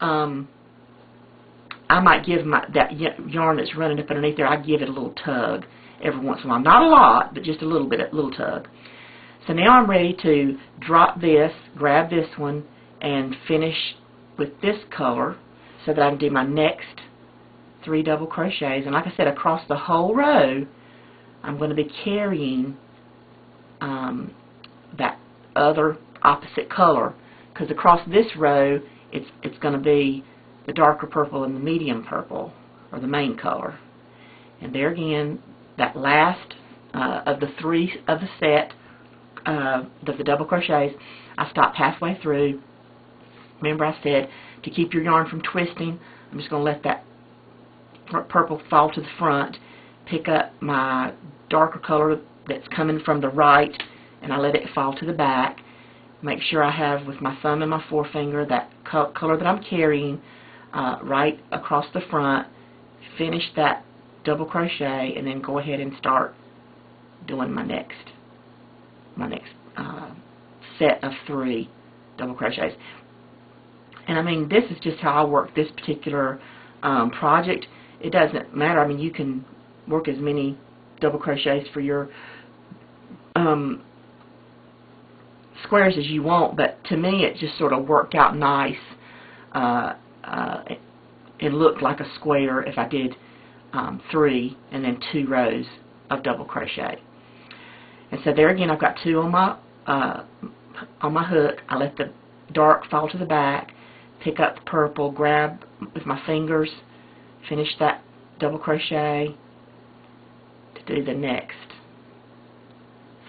I might give that yarn that's running up underneath there, I give it a little tug every once in a while. Not a lot, but just a little bit, a little tug. So now I'm ready to drop this, grab this one, and finish with this color so that I can do my next 3 double crochets. And like I said, across the whole row, I'm going to be carrying that other opposite color, because across this row it's going to be the darker purple and the medium purple, or the main color. And there again, that last of the 3 of the set of the double crochets, I stopped halfway through. Remember I said to keep your yarn from twisting, I'm just going to let that purple fall to the front, pick up my darker color that's coming from the right, and I let it fall to the back. Make sure I have with my thumb and my forefinger that color that I'm carrying right across the front. Finish that double crochet, and then go ahead and start doing my next set of 3 double crochets. And I mean, this is just how I work this particular project. It doesn't matter. I mean, you can work as many double crochets for your squares as you want, but to me it just sort of worked out nice. It looked like a square if I did 3 and then 2 rows of double crochet. And so there again, I've got 2 on my hook. I let the dark fall to the back, pick up the purple, grab with my fingers, finish that double crochet to do the next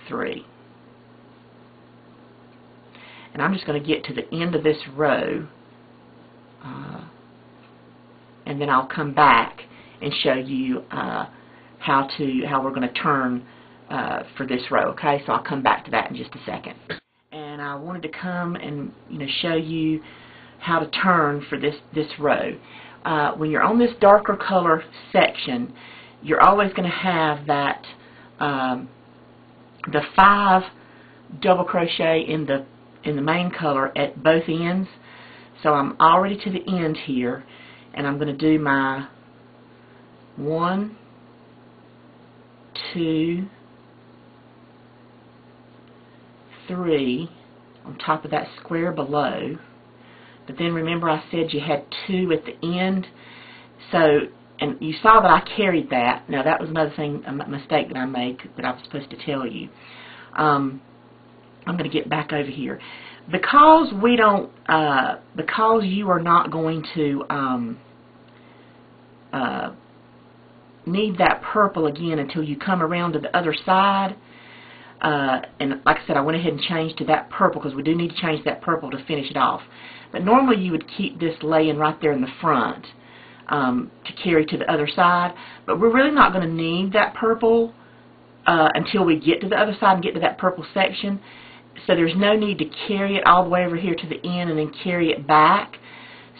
3. And I'm just going to get to the end of this row, and then I'll come back and show you how we're going to turn for this row. Okay, so I'll come back to that in just a second. And I wanted to come and show you how to turn for this row. When you're on this darker color section, you're always going to have that the 5 double crochet in the main color at both ends. So I'm already to the end here, and I'm going to do my 1, 2, 3 on top of that square below. But then remember I said you had 2 at the end. So, and you saw that I carried that. Now that was another thing, a mistake that I made that I was supposed to tell you. I'm going to get back over here. Because we don't, because you are not going to need that purple again until you come around to the other side. And like I said, I went ahead and changed to that purple because we do need to change that purple to finish it off. But normally you would keep this laying right there in the front to carry to the other side. But we're really not going to need that purple until we get to the other side and get to that purple section. So there's no need to carry it all the way over here to the end and then carry it back.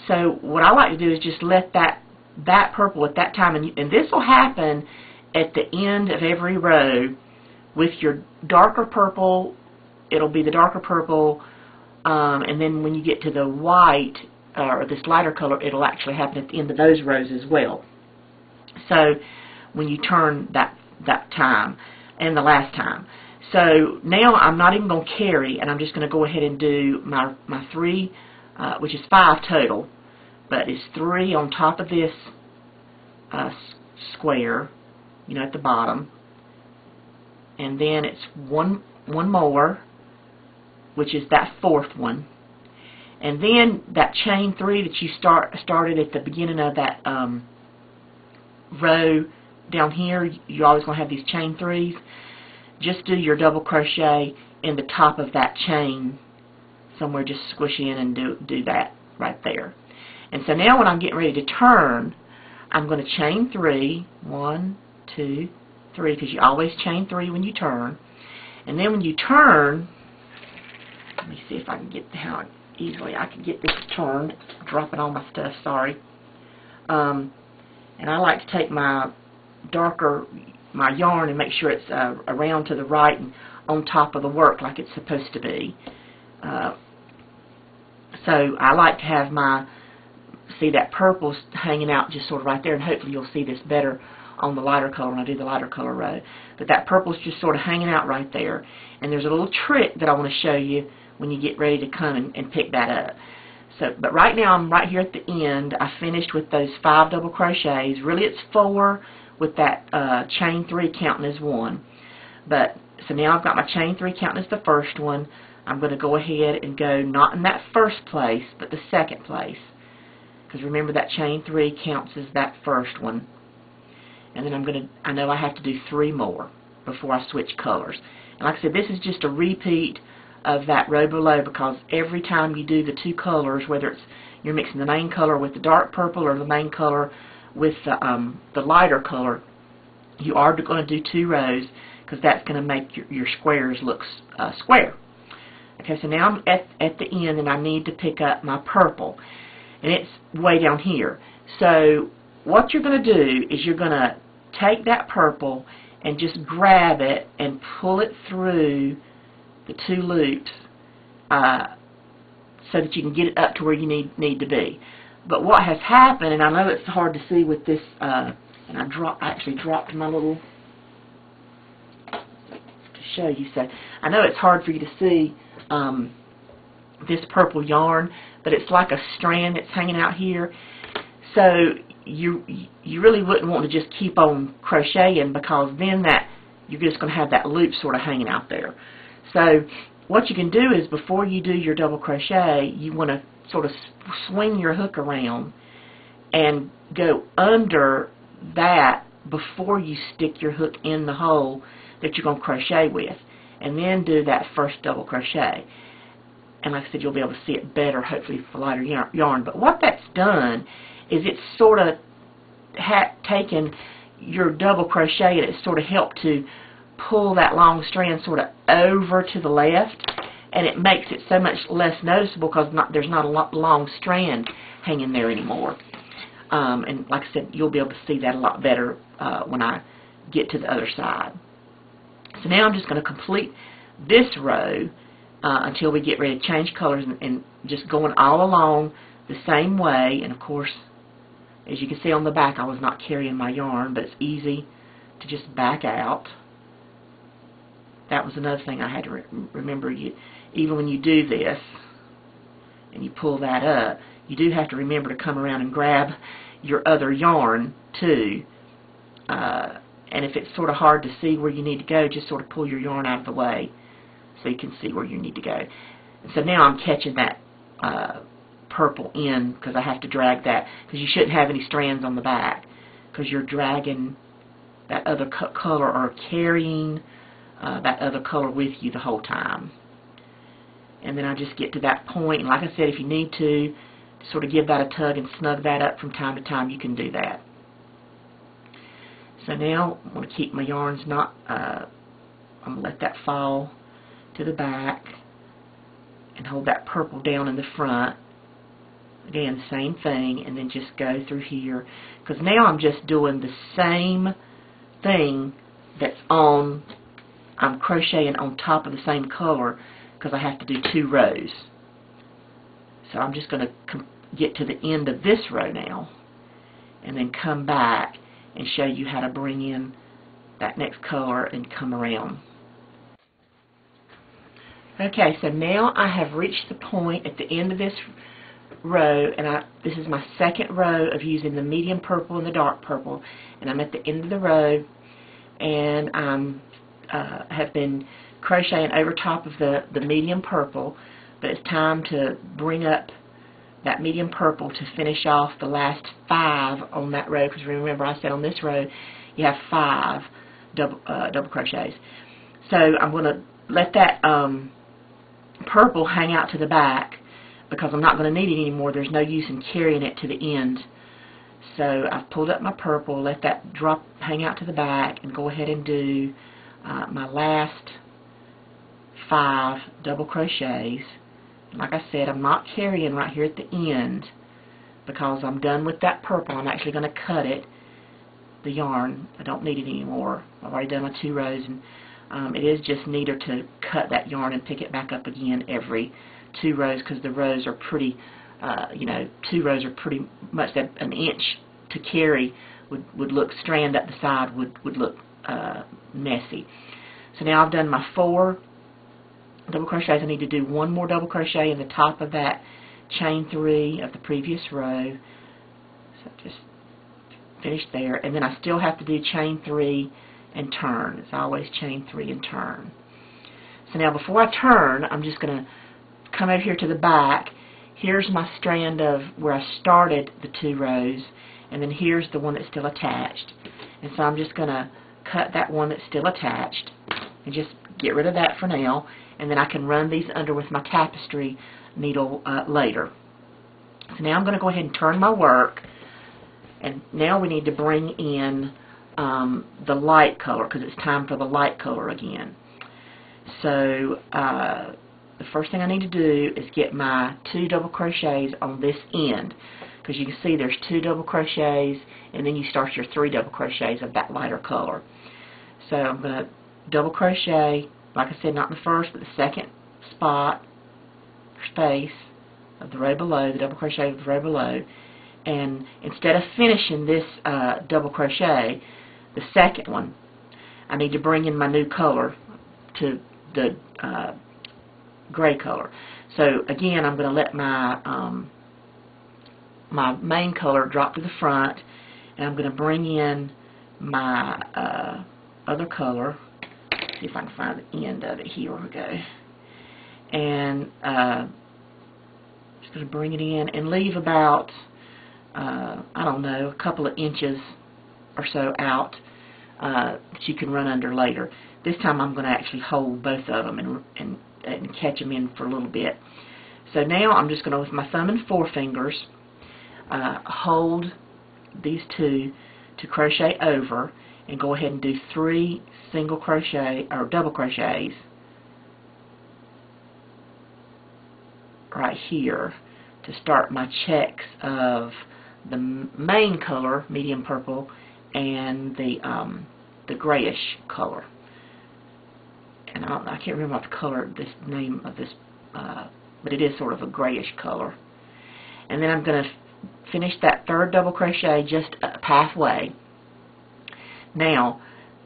So what I like to do is just let that purple at that time, and this will happen at the end of every row with your darker purple. It'll be the darker purple, and then when you get to the white or this lighter color, it'll actually happen at the end of those rows as well. So when you turn that time and the last time. So now I'm not even going to carry, and I'm just going to go ahead and do my 3, which is 5 total, but it's 3 on top of this square, at the bottom, and then it's one more, which is that 4th one, and then that chain 3 that you started at the beginning of that row down here. You're always going to have these chain 3s. Just do your double crochet in the top of that chain somewhere. Just squish in and do that right there. And so now when I'm getting ready to turn, I'm going to chain 3, 1, 2, 3, because you always chain 3 when you turn. And then when you turn, let me see if I can get how easily I can get this turned. Dropping all my stuff, sorry. And I like to take my yarn and make sure it's around to the right and on top of the work like it's supposed to be. So I like to have my see that purple's hanging out just sort of right there, and hopefully you'll see this better on the lighter color when I do the lighter color row. But that purple's just sort of hanging out right there. And there's a little trick that I want to show you when you get ready to come and pick that up. So, but right now I'm right here at the end. I finished with those 5 double crochets. Really it's 4 with that chain 3 counting as 1. But so now I've got my chain 3 counting as the first one. I'm going to go ahead and go not in that first place, but the second place. Because remember that chain 3 counts as that first one. And then I know I have to do 3 more before I switch colors. And like I said, this is just a repeat of that row below, because every time you do the 2 colors, whether it's you're mixing the main color with the dark purple or the main color with the lighter color, you are going to do 2 rows, because that's going to make your squares look square. Okay, so now I'm at the end, and I need to pick up my purple, and it's way down here. So what you're going to do is you're going to take that purple and just grab it and pull it through the 2 loops so that you can get it up to where you need to be. But what has happened, and I know it's hard to see with this, and I actually dropped my little to show you. So I know it's hard for you to see this purple yarn, but it's like a strand that's hanging out here. So you really wouldn't want to just keep on crocheting, because then you're just going to have that loop sort of hanging out there. So what you can do is, before you do your double crochet, you want to sort of swing your hook around and go under that before you stick your hook in the hole that you're going to crochet with, and then do that first double crochet. And like I said, you'll be able to see it better, hopefully, for lighter yarn. But what that's done is it's sort of taken your double crochet, and it's sort of helped to pull that long strand sort of over to the left, and it makes it so much less noticeable, because there's not a long strand hanging there anymore. And like I said, you'll be able to see that a lot better when I get to the other side. So now I'm just going to complete this row until we get ready to change colors, and just going all along the same way. And of course, as you can see on the back, I was not carrying my yarn, but it's easy to just back out. That was another thing I had to remember. Even when you do this and you pull that up, you do have to remember to come around and grab your other yarn too. And if it's sort of hard to see where you need to go, just sort of pull your yarn out of the way so you can see where you need to go. And so now I'm catching that purple in, because I have to drag that, because you shouldn't have any strands on the back, because you're dragging that other color, or carrying that other color with you the whole time. And then I just get to that point, and like I said, if you need to sort of give that a tug and snug that up from time to time, you can do that. So now I'm going to keep my yarns not, I'm going to let that fall to the back and hold that purple down in the front. Again, same thing, and then just go through here, because now I'm just doing the same thing that's on, I'm crocheting on top of the same color, because I have to do 2 rows. So I'm just going to get to the end of this row now, and then come back and show you how to bring in that next color and come around. Okay, so now I have reached the point at the end of this row, and this is my second row of using the medium purple and the dark purple, and I'm at the end of the row, and I have been crocheting over top of the medium purple, but it's time to bring up that medium purple to finish off the last 5 on that row, because remember I said on this row you have 5 double crochets. So I'm going to let that purple hang out to the back, because I'm not going to need it anymore. There's no use in carrying it to the end. So I've pulled up my purple, let that hang out to the back, and go ahead and do my last 5 double crochets. And like I said, I'm not carrying right here at the end, because I'm done with that purple. I'm actually going to cut it, the yarn. I don't need it anymore. I've already done my 2 rows, and it is just neater to cut that yarn and pick it back up again every 2 rows, because the rows are pretty you know, 2 rows are pretty much that an inch to carry would look strand up the side would look messy. So now I've done my 4 double crochets. I need to do 1 more double crochet in the top of that chain 3 of the previous row. So just finish there, and then I still have to do chain 3 and turn. It's always chain 3 and turn. So now before I turn, I'm just going to come over here to the back. Here's my strand of where I started the 2 rows, and then here's the one that's still attached. And so I'm just going to cut that one that's still attached and just get rid of that for now, and then I can run these under with my tapestry needle later. So now I'm going to go ahead and turn my work, and now we need to bring in the light color, because it's time for the light color again. So the first thing I need to do is get my 2 double crochets on this end, because you can see there's 2 double crochets, and then you start your 3 double crochets of that lighter color. So I'm going to double crochet, like I said, not in the first, but the second spot, space of the row below, the double crochet of the row below, and instead of finishing this double crochet, the second one, I need to bring in my new color to the gray color. So again, I'm going to let my my main color drop to the front, and I'm going to bring in my other color. See if I can find the end of it. Here we go. And just going to bring it in and leave about I don't know, a couple of inches or so out that you can run under later. This time I'm going to actually hold both of them and catch them in for a little bit. So now I'm just going to, with my thumb and forefingers, hold these 2 to crochet over, and go ahead and do 3 single crochet or double crochets right here to start my checks of the main color, medium purple, and the grayish color. And I can't remember what the color, this name of this, but it is sort of a grayish color. And then I'm going to finish that 3rd double crochet just halfway. Now,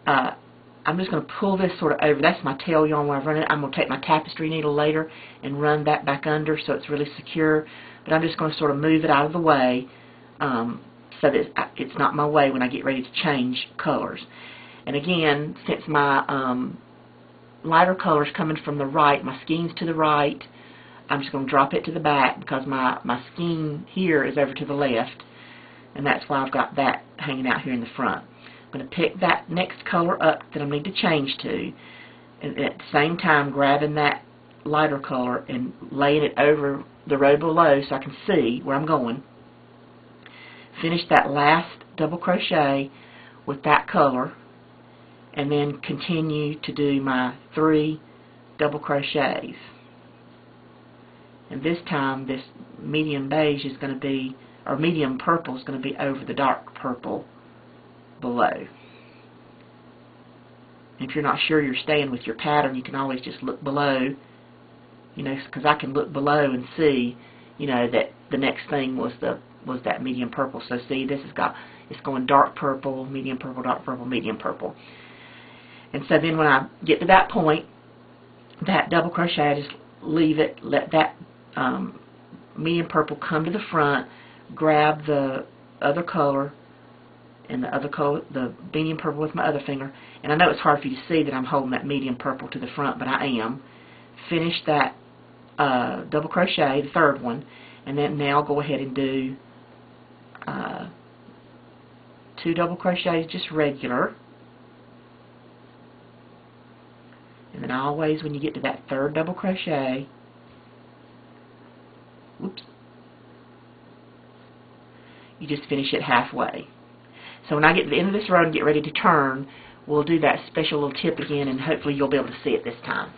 I'm just going to pull this sort of over. That's my tail yarn where I've run it. I'm going to take my tapestry needle later and run that back under so it's really secure. But I'm just going to sort of move it out of the way so that it's not my way when I get ready to change colors. And again, since my lighter color is coming from the right, my skein's to the right, I'm just going to drop it to the back because my skein here is over to the left, and that's why I've got that hanging out here in the front. I'm going to pick that next color up that I need to change to, and at the same time grabbing that lighter color and laying it over the row below so I can see where I'm going. Finish that last double crochet with that color, and then continue to do my 3 double crochets. And this time this medium beige is going to be, or medium purple is going to be over the dark purple below. And if you're not sure you're staying with your pattern, you can always just look below, you know, because I can look below and see, you know, that the next thing was that medium purple. So see, this has got, it's going dark purple, medium purple, dark purple, medium purple. And so then when I get to that point, that double crochet, I just leave it, let that medium purple come to the front, grab the other color, and the other color, the medium purple with my other finger. And I know it's hard for you to see that I'm holding that medium purple to the front, but I am. Finish that double crochet, the 3rd one, and then now go ahead and do 2 double crochets, just regular. And then always, when you get to that 3rd double crochet, whoops, you just finish it halfway. So when I get to the end of this row and get ready to turn, we'll do that special little tip again, and hopefully you'll be able to see it this time.